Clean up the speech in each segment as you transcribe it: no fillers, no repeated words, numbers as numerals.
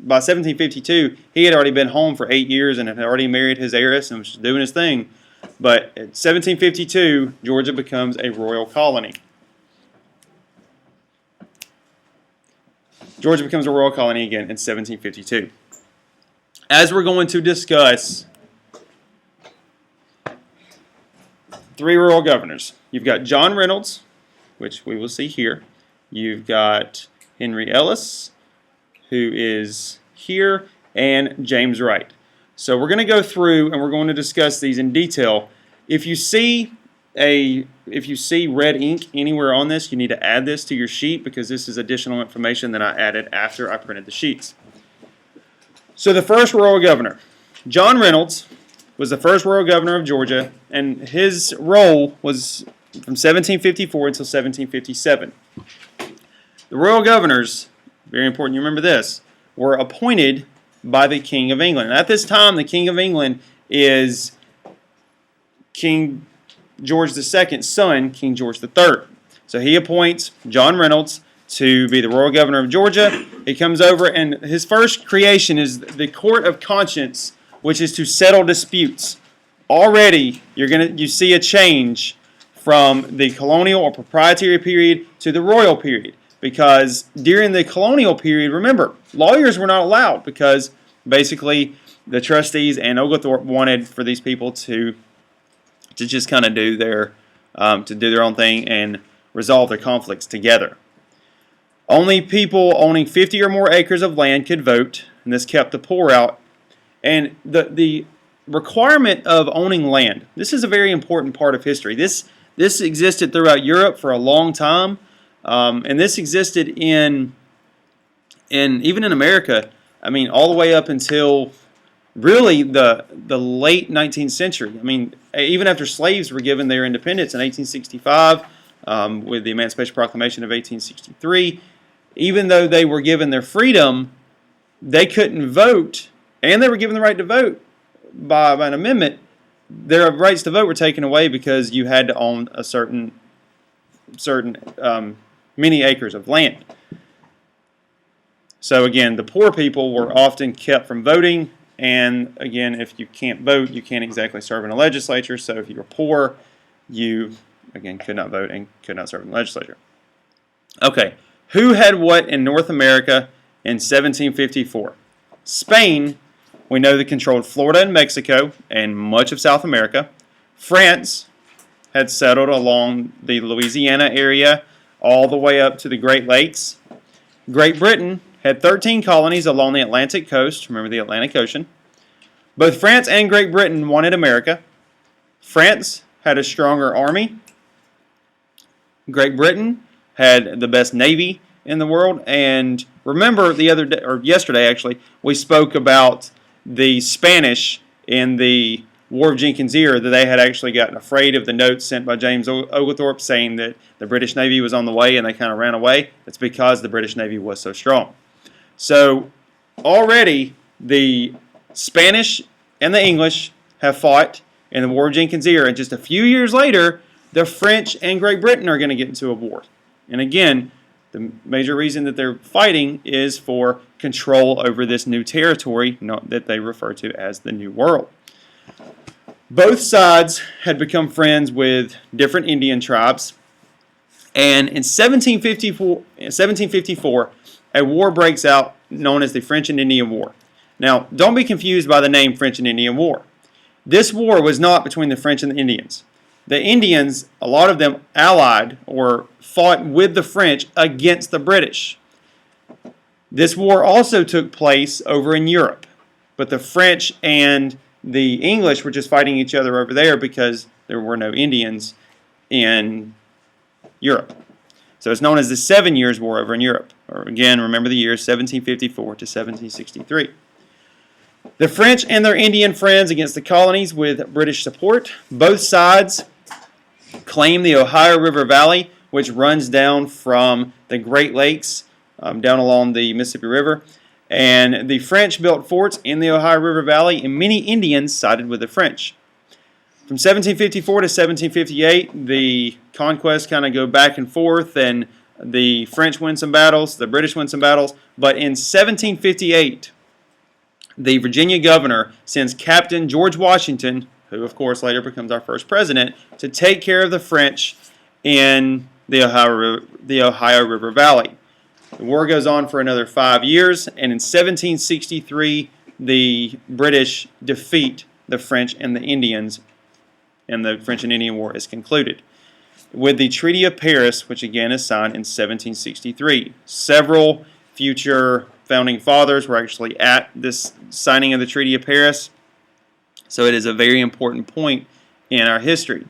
by 1752, he had already been home for 8 years and had already married his heiress and was doing his thing. But in 1752, Georgia becomes a royal colony. Georgia becomes a royal colony again in 1752. As we're going to discuss, 3 royal governors. You've got John Reynolds, which we will see here. You've got Henry Ellis, who is here, and James Wright. So we're going to go through and we're going to discuss these in detail. If you see red ink anywhere on this, you need to add this to your sheet because this is additional information that I added after I printed the sheets. So the first royal governor, John Reynolds, was the first royal governor of Georgia, and his role was from 1754 until 1757. The royal governors, very important you remember this, were appointed by the King of England. And at this time, the King of England is King George II's son, King George III. So he appoints John Reynolds to be the royal governor of Georgia. He comes over, and his first creation is the Court of Conscience, which is to settle disputes. Already, you see a change from the colonial or proprietary period to the royal period. Because during the colonial period, remember, lawyers were not allowed because basically the trustees and Oglethorpe wanted for these people to just kind of do their own thing and resolve their conflicts together. Only people owning 50 or more acres of land could vote, and this kept the poor out. And the requirement of owning land, this is a very important part of history. This existed throughout Europe for a long time. And this existed even in America. I mean, all the way up until really the late 19th century. I mean, even after slaves were given their independence in 1865, with the Emancipation Proclamation of 1863, even though they were given their freedom, they couldn't vote, and they were given the right to vote by an amendment. Their rights to vote were taken away because you had to own a certain many acres of land. So again, the poor people were often kept from voting, and again, if you can't vote, you can't exactly serve in a legislature. So if you were poor, you again could not vote and could not serve in the legislature. Okay, who had what in North America in 1754? Spain, we know that controlled Florida and Mexico and much of South America. France had settled along the Louisiana area all the way up to the Great Lakes. Great Britain had 13 colonies along the Atlantic coast. Remember the Atlantic Ocean. Both France and Great Britain wanted America. France had a stronger army. Great Britain had the best navy in the world. And remember the other day, or yesterday actually, we spoke about the Spanish in the War of Jenkins' Ear, that they had actually gotten afraid of the notes sent by James Oglethorpe saying that the British Navy was on the way and they kind of ran away. It's because the British Navy was so strong. So already the Spanish and the English have fought in the War of Jenkins' Ear, and just a few years later, the French and Great Britain are going to get into a war. And again, the major reason that they're fighting is for control over this new territory that they refer to as the New World. Both sides had become friends with different Indian tribes, and in 1754, a war breaks out known as the French and Indian War. Now, don't be confused by the name French and Indian War. This war was not between the French and the Indians. The Indians, a lot of them allied or fought with the French against the British. This war also took place over in Europe, but the French and the English were just fighting each other over there because there were no Indians in Europe. So it's known as the 7 Years' War over in Europe. Or again, remember the years 1754 to 1763. The French and their Indian friends against the colonies with British support. Both sides claim the Ohio River Valley, which runs down from the Great Lakes down along the Mississippi River. And the French built forts in the Ohio River Valley, and many Indians sided with the French. From 1754 to 1758, the conquests kind of go back and forth, and the French win some battles, the British win some battles. But in 1758, the Virginia governor sends Captain George Washington, who of course later becomes our first president, to take care of the French in the Ohio River Valley. The war goes on for another 5 years, and in 1763, the British defeat the French and the Indians, and the French and Indian War is concluded with the Treaty of Paris, which again is signed in 1763. Several future founding fathers were actually at this signing of the Treaty of Paris, so it is a very important point in our history.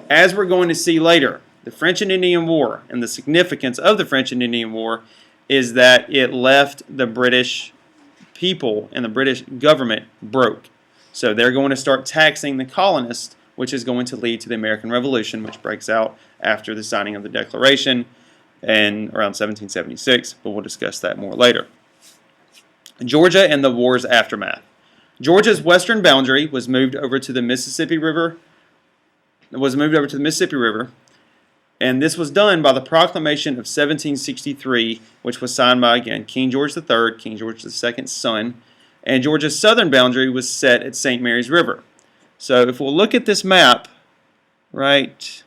As we're going to see later, the French and Indian War and the significance of the French and Indian War is that it left the British people and the British government broke. So they're going to start taxing the colonists, which is going to lead to the American Revolution, which breaks out after the signing of the Declaration in around 1776, but we'll discuss that more later. Georgia and the war's aftermath. Georgia's western boundary was moved over to the Mississippi River. And this was done by the Proclamation of 1763, which was signed by, again, King George III, King George II's son, and Georgia's southern boundary was set at St. Mary's River. So if we'll look at this map right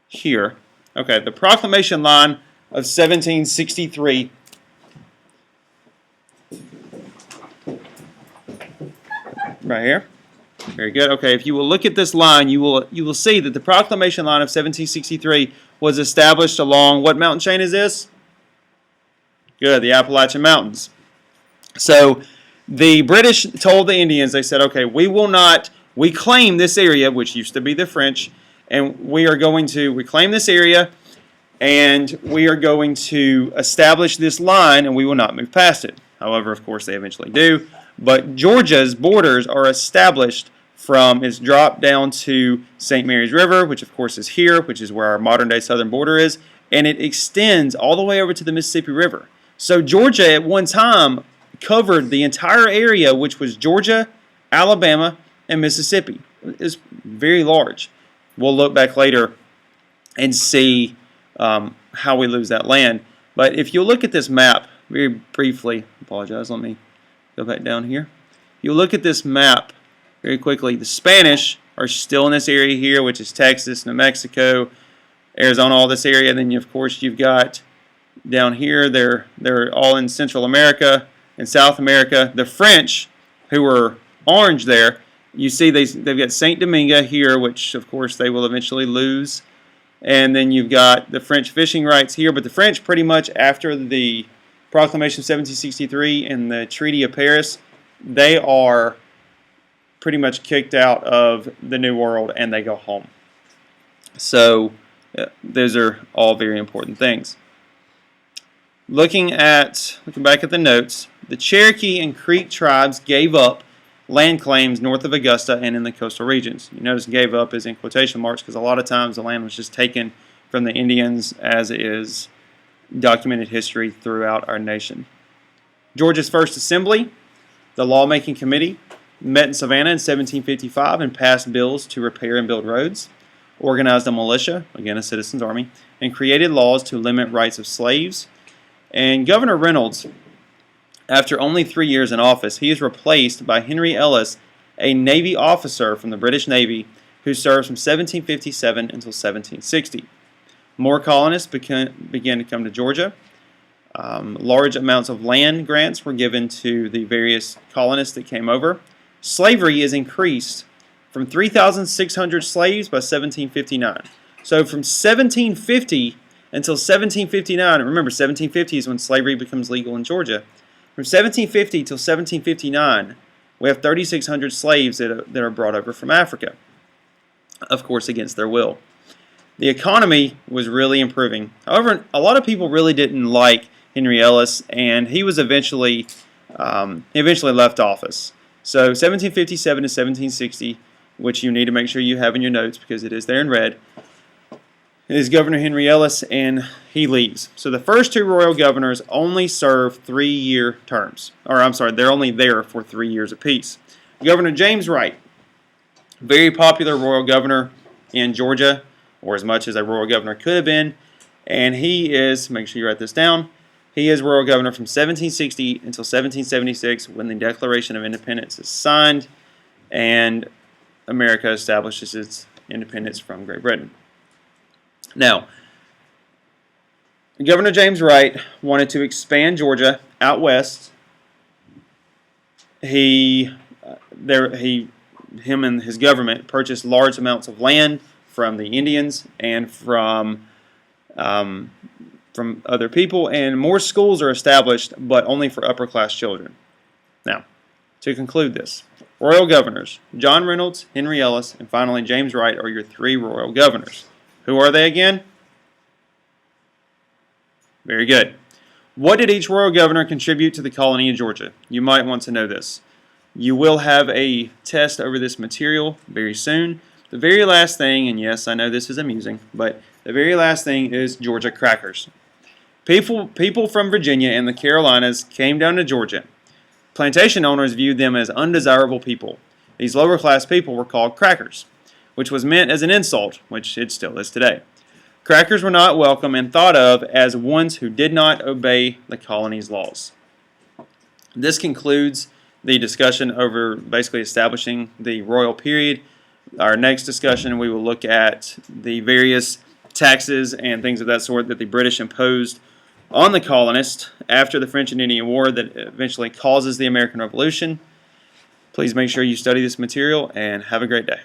here, okay, the Proclamation line of 1763, right here. Very good. Okay, if you will look at this line, you will see that the Proclamation line of 1763 was established along what mountain chain is this? Good, the Appalachian Mountains. So the British told the Indians, they said, okay, we claim this area, which used to be the French, and we claim this area, and we are going to establish this line, and we will not move past it. However, of course, they eventually do. But Georgia's borders are established it's dropped down to St. Mary's River, which of course is here, which is where our modern-day southern border is, and it extends all the way over to the Mississippi River. So Georgia at one time covered the entire area, which was Georgia, Alabama, and Mississippi. It's very large. We'll look back later and see how we lose that land. But if you look at this map very briefly, apologize, let me go back down here. You look at this map very quickly. The Spanish are still in this area here, which is Texas, New Mexico, Arizona, all this area. And then, of course, you've got down here, they're all in Central America and South America. The French, who were orange there, you see they've got St. Domingue here, which, of course, they will eventually lose. And then you've got the French fishing rights here. But the French, pretty much after the Proclamation of 1763 and the Treaty of Paris, they are pretty much kicked out of the New World and they go home. So those are all very important things. Looking back at the notes, the Cherokee and Creek tribes gave up land claims north of Augusta and in the coastal regions. You notice gave up is in quotation marks because a lot of times the land was just taken from the Indians, as is documented history throughout our nation. Georgia's first assembly, the Lawmaking Committee, met in Savannah in 1755 and passed bills to repair and build roads, organized a militia, again a citizens' army, and created laws to limit rights of slaves. And Governor Reynolds, after only 3 years in office, he is replaced by Henry Ellis, a Navy officer from the British Navy who served from 1757 until 1760. More colonists began to come to Georgia. Large amounts of land grants were given to the various colonists that came over. Slavery is increased from 3,600 slaves by 1759. So from 1750 until 1759, and remember 1750 is when slavery becomes legal in Georgia. From 1750 till 1759, we have 3,600 slaves that are brought over from Africa, of course against their will. The economy was really improving. However, a lot of people really didn't like Henry Ellis, and he was eventually left office. So 1757 to 1760, which you need to make sure you have in your notes because it is there in red, is Governor Henry Ellis, and he leaves. So the first two royal governors only serve 3-year terms. They're only there for 3 years apiece. Governor James Wright, very popular royal governor in Georgia, or as much as a royal governor could have been, and he is, make sure you write this down, He is royal governor from 1760 until 1776 when the Declaration of Independence is signed and America establishes its independence from Great Britain. Now, Governor James Wright wanted to expand Georgia out west. Him and his government purchased large amounts of land from the Indians and from other people, and more schools are established, but only for upper-class children. Now, to conclude this, royal governors, John Reynolds, Henry Ellis, and finally James Wright are your three royal governors. Who are they again? Very good. What did each royal governor contribute to the colony of Georgia? You might want to know this. You will have a test over this material very soon. The very last thing, and yes, I know this is amusing, but the very last thing is Georgia crackers. People from Virginia and the Carolinas came down to Georgia. Plantation owners viewed them as undesirable people. These lower class people were called crackers, which was meant as an insult, which it still is today. Crackers were not welcome and thought of as ones who did not obey the colony's laws. This concludes the discussion over basically establishing the royal period. Our next discussion, we will look at the various taxes and things of that sort that the British imposed on the colonists after the French and Indian War that eventually causes the American Revolution. Please make sure you study this material and have a great day.